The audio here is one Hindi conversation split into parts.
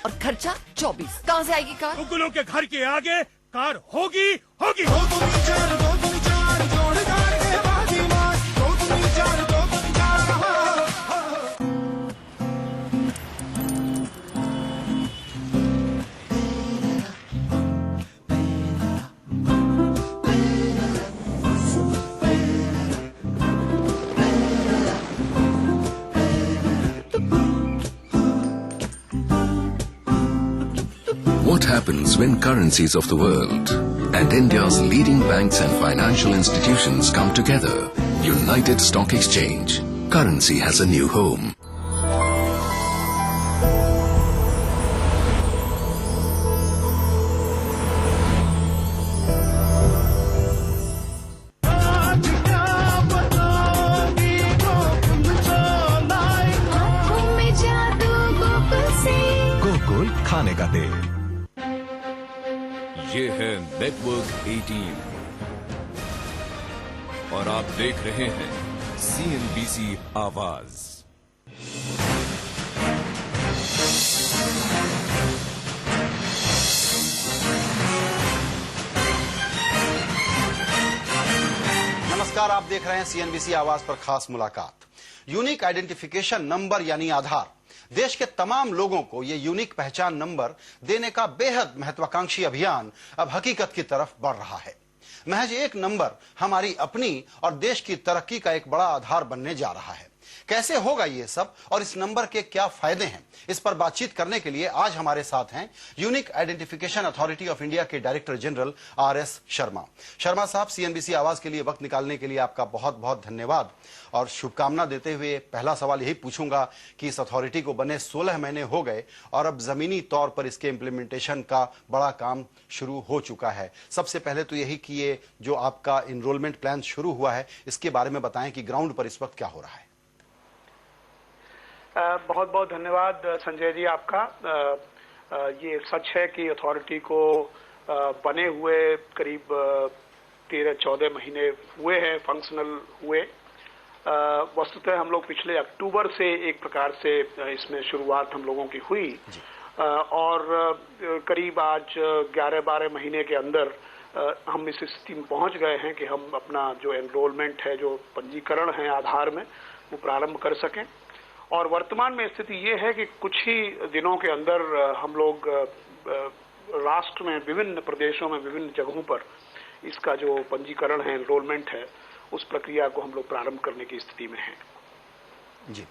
और खर्चा 24। कहाँ से आएगी कार? मुगलों के घर के आगे कार होगी होगी। What happens when currencies of the world and India's leading banks and financial institutions come together? United Stock Exchange. Currency has a new home. Gokul खाने का तेल। ये है नेटवर्क 18 और आप देख रहे हैं CNBC आवाज। नमस्कार, आप देख रहे हैं CNBC आवाज पर खास मुलाकात। यूनिक आइडेंटिफिकेशन नंबर यानी आधार देश के तमाम लोगों को ये यूनिक पहचान नंबर देने का बेहद महत्वाकांक्षी अभियान अब हकीकत की तरफ बढ़ रहा है। महज एक नंबर हमारी अपनी और देश की तरक्की का एक बड़ा आधार बनने जा रहा है। कैसे होगा ये सब और इस नंबर के क्या फायदे हैं, इस पर बातचीत करने के लिए आज हमारे साथ हैं unique identification authority of India के director general RS Sharma. Sharma साहब, CNBC आवाज के लिए वक्त निकालने के लिए आपका बहुत बहुत धन्यवाद और शुभकामना देते हुए पहला सवाल यही पूछूंगा कि इस अथॉरिटी को बने 16 महीने हो गए और अब जमीनी तौर पर इसके इम्प्लीमेंटेशन का बड़ा काम शुरू हो चुका है। सबसे पहले तो यही कि ये जो आपका इनरोलमेंट प्लान शुरू हुआ है इसके बारे में बताएं कि ग्राउंड पर इस वक्त क्या हो रहा है। बहुत बहुत धन्यवाद संजय जी आपका। ये सच है कि अथॉरिटी को बने हुए करीब 13-14 महीने हुए हैं, फंक्शनल हुए। वस्तुतः हम लोग पिछले अक्टूबर से एक प्रकार से इसमें शुरुआत हम लोगों की हुई और करीब आज 11-12 महीने के अंदर हम इस स्थिति में पहुंच गए हैं कि हम अपना जो एनरोलमेंट है, जो पंजीकरण है आधार में, वो प्रारंभ कर सकें। और वर्तमान में स्थिति ये है कि कुछ ही दिनों के अंदर हम लोग राष्ट्र में विभिन्न प्रदेशों में विभिन्न जगहों पर इसका जो पंजीकरण है, एनरोलमेंट है, उस प्रक्रिया को हम लोग प्रारंभ करने की स्थिति में हैं। जी,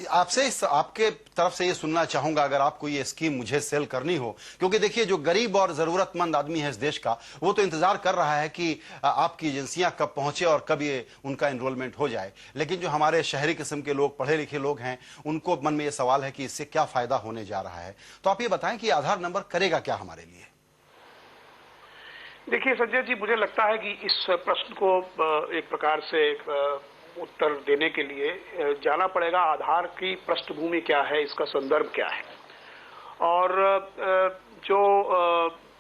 आपसे आपके तरफ से ये सुनना चाहूंगा अगर आपको ये स्कीम मुझे सेल करनी हो, क्योंकि देखिए जो गरीब और जरूरतमंद आदमी है इस देश का, वो तो इंतजार कर रहा है कि आपकी एजेंसियां कब पहुंचे और कब ये उनका एनरोलमेंट हो जाए। लेकिन जो हमारे शहरी किस्म के लोग, पढ़े लिखे लोग हैं, उनको मन में ये सवाल है कि इससे क्या फायदा होने जा रहा है। तो आप ये बताएं कि आधार नंबर करेगा क्या हमारे लिए। देखिए संजय जी, मुझे लगता है कि इस प्रश्न को एक प्रकार से उत्तर देने के लिए जाना पड़ेगा आधार की पृष्ठभूमि क्या है, इसका संदर्भ क्या है। और जो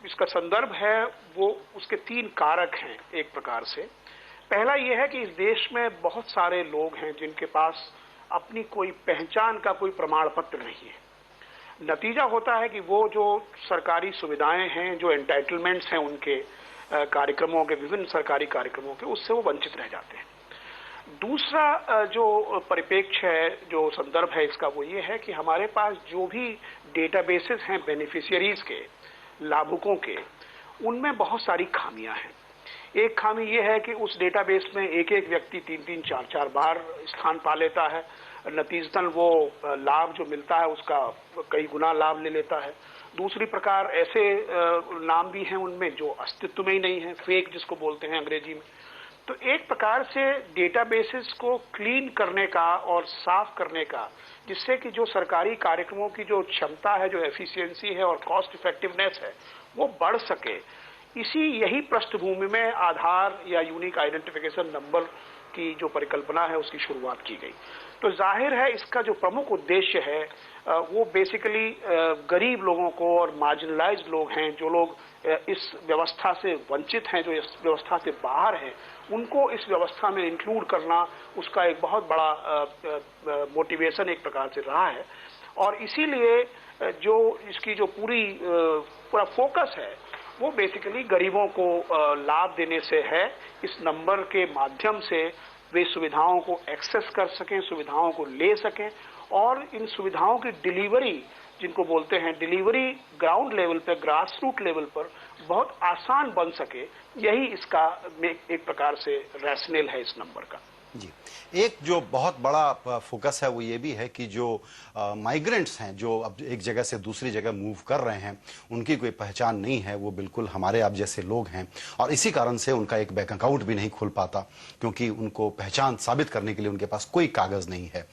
इसका संदर्भ है वो उसके 3 कारक हैं एक प्रकार से। पहला ये है कि इस देश में बहुत सारे लोग हैं जिनके पास अपनी कोई पहचान का कोई प्रमाण पत्र नहीं है। नतीजा होता है कि वो जो सरकारी सुविधाएं हैं, जो एंटाइटलमेंट्स हैं उनके कार्यक्रमों के, विभिन्न सरकारी कार्यक्रमों के, उससे वो वंचित रह जाते हैं। दूसरा जो परिप्रेक्ष्य है, जो संदर्भ है इसका, वो ये है कि हमारे पास जो भी डेटाबेसेस हैं बेनिफिशियरीज के, लाभुकों के, उनमें बहुत सारी खामियां हैं। एक खामी ये है कि उस डेटाबेस में एक एक व्यक्ति 3-3, 4-4 बार स्थान पा लेता है। नतीजतन वो लाभ जो मिलता है उसका कई गुना लाभ ले लेता है। दूसरी प्रकार ऐसे नाम भी हैं उनमें जो अस्तित्व में ही नहीं है, फेक जिसको बोलते हैं अंग्रेजी में। तो एक प्रकार से डेटाबेसेस को क्लीन करने का और साफ करने का, जिससे कि जो सरकारी कार्यक्रमों की जो क्षमता है, जो एफिशिएंसी है और कॉस्ट इफेक्टिवनेस है, वो बढ़ सके, यही पृष्ठभूमि में आधार या यूनिक आइडेंटिफिकेशन नंबर की जो परिकल्पना है उसकी शुरुआत की गई। तो जाहिर है इसका जो प्रमुख उद्देश्य है वो बेसिकली गरीब लोगों को और मार्जिनलाइज्ड लोग हैं, जो लोग इस व्यवस्था से वंचित हैं, जो इस व्यवस्था से बाहर हैं, उनको इस व्यवस्था में इंक्लूड करना उसका एक बहुत बड़ा मोटिवेशन एक प्रकार से रहा है। और इसीलिए जो इसकी जो पूरा फोकस है वो बेसिकली गरीबों को लाभ देने से है। इस नंबर के माध्यम से वे सुविधाओं को एक्सेस कर सकें, सुविधाओं को ले सकें और इन सुविधाओं की डिलीवरी, जिनको बोलते हैं डिलीवरी, ग्राउंड लेवल पर, ग्रास रूट लेवल पर बहुत आसान बन सके। यही इसका एक प्रकार से रैशनल है इस नंबर का। जी, एक जो बहुत बड़ा फोकस है वो ये भी है कि जो माइग्रेंट्स हैं जो अब एक जगह से दूसरी जगह मूव कर रहे हैं, उनकी कोई पहचान नहीं है, वो बिल्कुल हमारे आप जैसे लोग हैं और इसी कारण से उनका एक बैंक अकाउंट भी नहीं खुल पाता क्योंकि उनको पहचान साबित करने के लिए उनके पास कोई कागज नहीं है।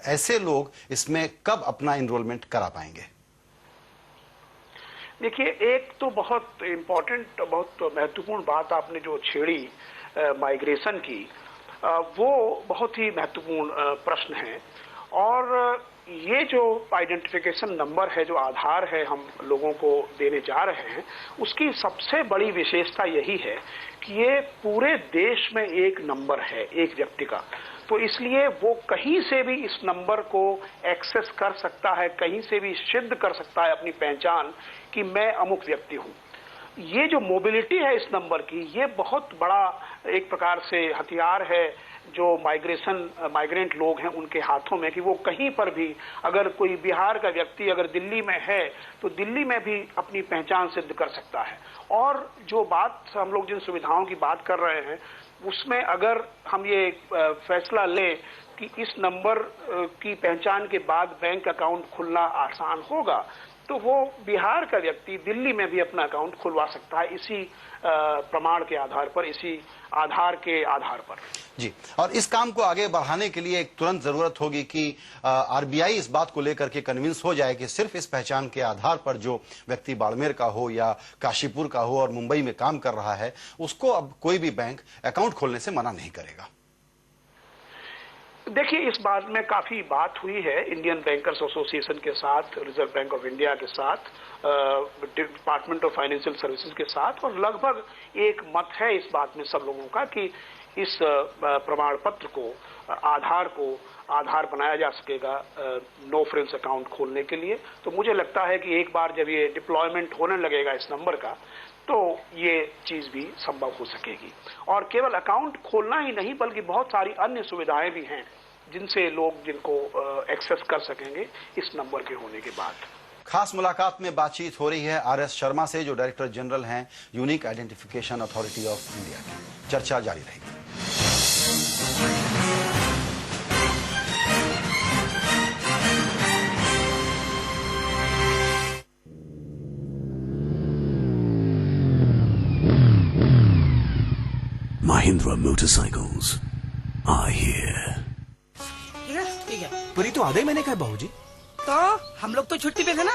ऐसे लोग इसमें कब अपना इनरोलमेंट करा पाएंगे? देखिए, एक तो बहुत इम्पोर्टेंट, बहुत महत्वपूर्ण बात आपने जो छेड़ी माइग्रेशन की, वो बहुत ही महत्वपूर्ण प्रश्न है। और ये जो आइडेंटिफिकेशन नंबर है, जो आधार है हम लोगों को देने जा रहे हैं, उसकी सबसे बड़ी विशेषता यही है कि ये पूरे देश में एक नंबर है, एक व्यक्ति का। तो इसलिए वो कहीं से भी इस नंबर को एक्सेस कर सकता है, कहीं से भी सिद्ध कर सकता है अपनी पहचान कि मैं अमुक व्यक्ति हूं। ये जो मोबिलिटी है इस नंबर की, ये बहुत बड़ा एक प्रकार से हथियार है जो माइग्रेंट लोग हैं उनके हाथों में, कि वो कहीं पर भी, अगर कोई बिहार का व्यक्ति अगर दिल्ली में है तो दिल्ली में भी अपनी पहचान सिद्ध कर सकता है। और जो बात हम लोग जिन सुविधाओं की बात कर रहे हैं उसमें अगर हम ये फैसला लें कि इस नंबर की पहचान के बाद बैंक अकाउंट खुलना आसान होगा, तो वो बिहार का व्यक्ति दिल्ली में भी अपना अकाउंट खुलवा सकता है इसी प्रमाण के आधार पर, इसी आधार के आधार पर। जी, और इस काम को आगे बढ़ाने के लिए एक तुरंत जरूरत होगी कि आरबीआई इस बात को लेकर के कन्विंस हो जाए कि सिर्फ इस पहचान के आधार पर जो व्यक्ति बाड़मेर का हो या काशीपुर का हो और मुंबई में काम कर रहा है, उसको अब कोई भी बैंक अकाउंट खोलने से मना नहीं करेगा। देखिए, इस बात में काफी बात हुई है इंडियन बैंकर्स एसोसिएशन के साथ, रिजर्व बैंक ऑफ इंडिया के साथ, डिपार्टमेंट ऑफ फाइनेंशियल सर्विसेज के साथ, और लगभग एक मत है इस बात में सब लोगों का कि इस प्रमाण पत्र को, आधार बनाया जा सकेगा नो फ्रिल्स अकाउंट खोलने के लिए। तो मुझे लगता है कि एक बार जब ये डिप्लॉयमेंट होने लगेगा इस नंबर का, तो ये चीज भी संभव हो सकेगी। और केवल अकाउंट खोलना ही नहीं बल्कि बहुत सारी अन्य सुविधाएं भी हैं जिनसे लोग जिनको एक्सेस कर सकेंगे इस नंबर के होने के बाद। खास मुलाकात में बातचीत हो रही है आर.एस. शर्मा से, जो डायरेक्टर जनरल हैं unique identification authority of India की। चर्चा जारी रहेगी। Mahindra Motorcycles are here. ठीक है। पूरी तो आधे महीने का है बाबूजी। तो हम लोग तो छुट्टी पे थे ना,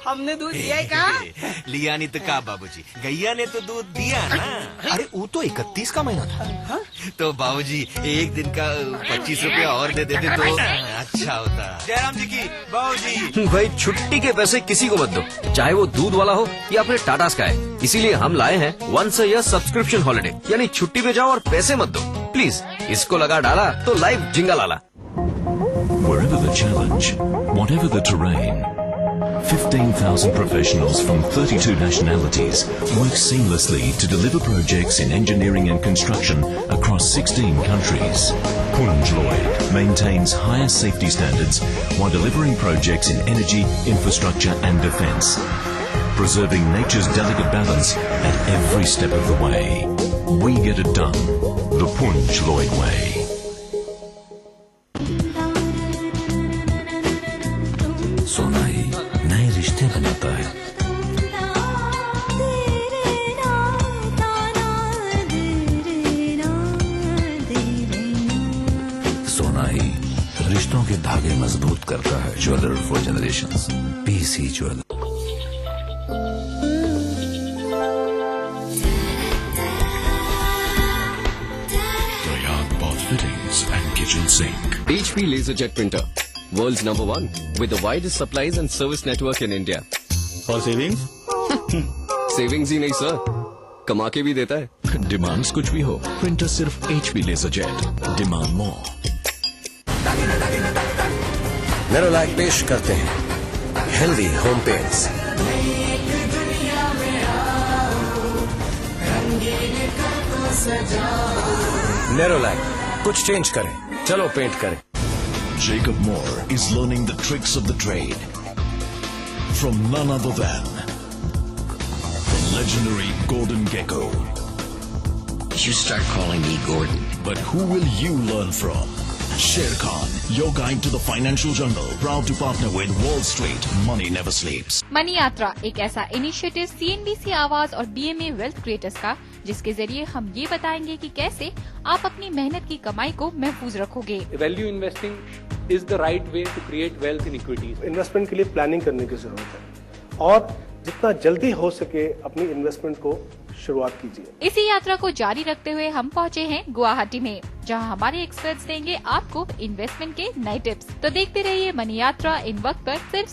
हमने दूध दिया ही कहा। लिया नहीं तो कहा बाबूजी, गैया ने तो दूध दिया ना। अरे वो तो 31 का महीना था। हा? तो बाबूजी एक दिन का 25 रुपया और दे देते तो अच्छा होता। जयराम जी की बाबूजी। भाई छुट्टी के पैसे किसी को मत दो, चाहे वो दूध वाला हो या फिर टाटा स्काई। इसीलिए हम लाए हैं once a year subscription holiday, यानी छुट्टी पे जाओ और पैसे मत दो प्लीज। इसको लगा डाला तो लाइव जिंगल आला। Wherever the challenge, whatever the terrain, 15,000 professionals from 32 nationalities work seamlessly to deliver projects in engineering and construction across 16 countries. Punj Lloyd maintains higher safety standards while delivering projects in energy, infrastructure and defence, preserving nature's delicate balance at every step of the way. We get it done the Punj Lloyd way. Sonai नए रिश्ते बनाता है। सोनाई रिश्तों के धागे मजबूत करता है। Jeweller for generations, PC jeweller. Rayad Bath Fittings and Kitchen Sink. HP LaserJet printer, world's #1 with the widest supplies and service network in India. और सेविंग्स? सेविंग्स ही नहीं सर, कमा के भी देता है। डिमांड्स कुछ भी हो, प्रिंटर सिर्फ HP LaserJet. Demand more. Nerolac पेश करते हैं healthy home paints. Nerolac, कुछ चेंज करें, चलो पेंट करें. Jacob Moore is learning the tricks of the trade from none other than the legendary Gordon Gekko. You start calling me Gordon. But who will you learn from? Sher Khan, your guide to the financial jungle, proud to partner with Wall Street. Money never sleeps. Money यात्रा एक ऐसा इनिशिएटिव CNBC आवाज और BMA वेल्थ क्रिएटर्स का, जिसके जरिए हम ये बताएंगे कि कैसे आप अपनी मेहनत की कमाई को महफूज रखोगे. Value investing is the right way to create wealth in equities. Investment के लिए प्लानिंग करने की जरूरत है और जितना जल्दी हो सके अपनी इन्वेस्टमेंट को शुरुआत कीजिए. इसी यात्रा को जारी रखते हुए हम पहुंचे हैं गुवाहाटी में, जहां हमारे एक्सपर्ट्स देंगे आपको इन्वेस्टमेंट के नए टिप्स. तो देखते रहिए मनी यात्रा इन वक्त पर सिर्फ